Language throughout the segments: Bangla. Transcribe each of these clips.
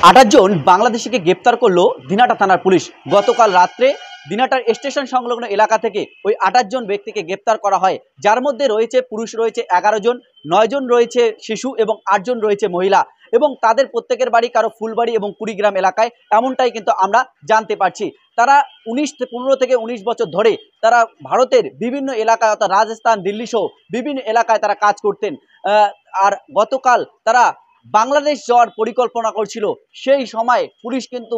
28 জন বাংলাদেশিকে গ্রেপ্তার করলো দিনাটা থানার পুলিশ। গতকাল রাত্রে দিনাটার স্টেশন সংলগ্ন এলাকা থেকে ওই 28 জন ব্যক্তিকে গ্রেপ্তার করা হয়, যার মধ্যে রয়েছে পুরুষ রয়েছে 11 জন, 9 জন রয়েছে শিশু এবং 8 জন রয়েছে মহিলা, এবং তাদের প্রত্যেকের বাড়ি কারো ফুলবাড়ি এবং কুড়িগ্রাম এলাকায়, এমনটাই কিন্তু আমরা জানতে পারছি। তারা 15 থেকে 19 বছর ধরে তারা ভারতের বিভিন্ন এলাকায় অর্থাৎ রাজস্থান, দিল্লি সহ বিভিন্ন এলাকায় তারা কাজ করতেন। আর গতকাল তারা বাংলাদেশ যাওয়ার পরিকল্পনা করছিল। সেই সময় পুলিশ কিন্তু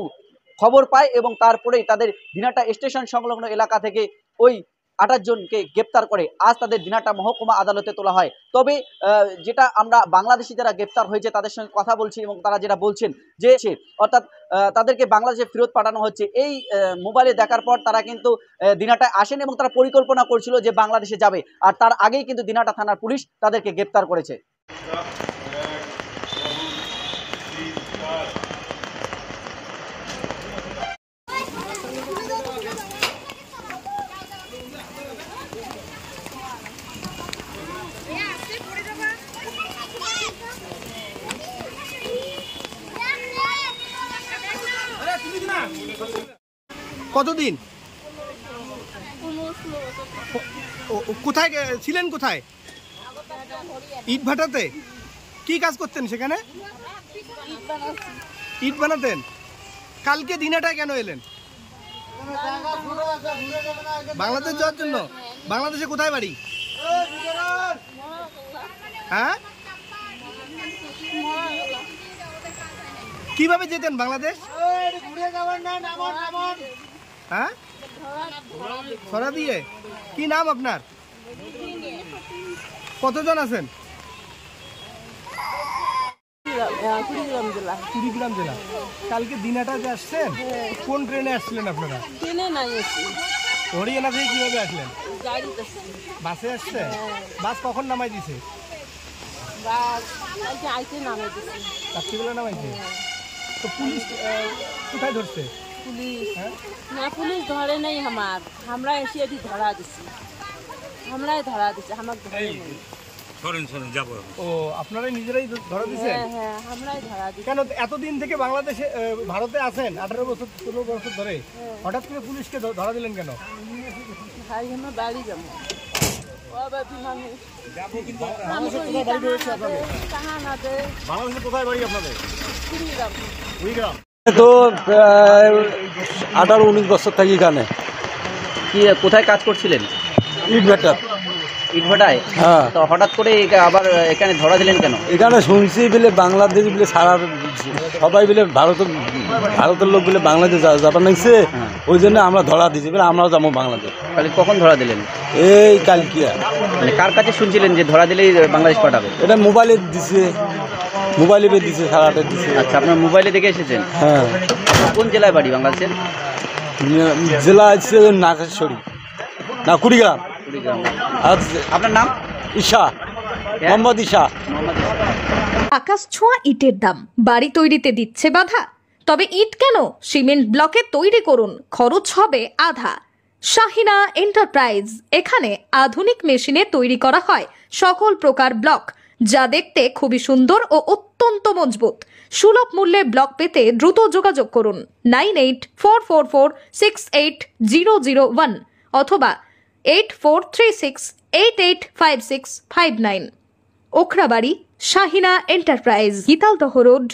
খবর পায় এবং তারপরেই তাদের দিনাটা স্টেশন সংলগ্ন এলাকা থেকে ওই 28 জনকে গ্রেপ্তার করে আজ তাদের দিনাটা মহকুমা আদালতে তোলা হয়। তবে যেটা আমরা বাংলাদেশি যারা গ্রেপ্তার হয়েছে তাদের সঙ্গে কথা বলছি এবং তারা যেটা বলছেন যে অর্থাৎ তাদেরকে বাংলাদেশে ফেরত পাঠানো হচ্ছে। এই মোবাইলে দেখার পর তারা কিন্তু দিনাটায় আসেন এবং তারা পরিকল্পনা করছিল যে বাংলাদেশে যাবে, আর তার আগেই কিন্তু দিনাটা থানার পুলিশ তাদেরকে গ্রেপ্তার করেছে। কতদিন কোথায় ছিলেন? কোথায়? ইট ভাটাতে। কি কাজ করতেন সেখানে? ইট বানাতেন। কালকে দিনাটায় কেন এলেন? বাংলাদেশ যাওয়ার জন্য। বাংলাদেশে কোথায় বাড়ি? হ্যাঁ, কিভাবে যেতেন বাংলাদেশ? হ্যাঁ, ছড়া দিয়ে। কি নাম আপনার? কতজন আছেন? কুড়িগ্রাম জেলা। কালকে দিনাটা যে আসছেন, কোন ট্রেনে আসছিলেন আপনারা? হরিয়ানা থেকে কিভাবে আসলেন? বাসে আসছে। বাস কখন নামাই দিছে? রাত্রিবেলা নামাইছে। তো পুলিশ কোথায় ধরছে? পুলিশ ধরে নাই আমরা এসে ধরা দিছি। আমরাই ধরা দিছি, আমাকে ধরে নাই। ও, আপনারাই নিজেরাই ধরা দিয়েছেন? হ্যাঁ, আমরাই ধরা দিছি। কেন এতদিন থেকে বাংলাদেশে ভারতে আছেন 18 বছর 15 বছর ধরে, হঠাৎ করে পুলিশকে ধরা দিলেন কেন? ভাই, আমরা বাড়ি যাবো। বাংলাদেশে কোথায় বাড়ি আপনাদের? কুড়িগ্রাম। তো 18-19 বছর থাকি এখানে। কি কোথায় কাজ করছিলেন? ইটভাটা। ইটভাটায়? হ্যাঁ। তো হঠাৎ করে আবার এখানে ধরা দিলেন কেন? এখানে শুনছি বলে বাংলাদেশ বলে সারা সবাই বলে ভারতের লোক বলে বাংলাদেশ যাবার নাইছে, ওই জন্য আমরা ধরা দিয়েছি বলে আমরাও যাবো বাংলাদেশ। তাহলে কখন ধরা দিলেন? এই কালকে। মানে কার কাছে শুনছিলেন যে ধরা দিলেই বাংলাদেশ পাঠাবে? এটা মোবাইলে দিছে, মোবাইলে দিছে, সারাটা দিছে। আচ্ছা, আপনার মোবাইলে দেখে এসেছেন? হ্যাঁ। কোন জেলায় বাড়ি বাংলাদেশের? জেলা হচ্ছে নাগেশ্বরী, না কুড়িগ্রাম। আপনার নাম? ঈশা, মোহাম্মদ ঈশা। আকাশ ছোঁয়া ইটের দাম বাড়ি তৈরিতে দিচ্ছে বাধা? তবে ইট কেন, সিমেন্ট ব্লকে তৈরি করুন, খরচ হবে আধা। শাহিনা এন্টারপ্রাইজ, এখানে আধুনিক মেশিনে তৈরি করা হয় সকল প্রকার ব্লক, যা দেখতে খুবই সুন্দর ও অত্যন্ত মজবুত। সুলভ মূল্যে ব্লক পেতে দ্রুত যোগাযোগ করুন 9844468001 অথবা 8436885659। Okhrabari, Shahina enterprise, Gitaldaha road.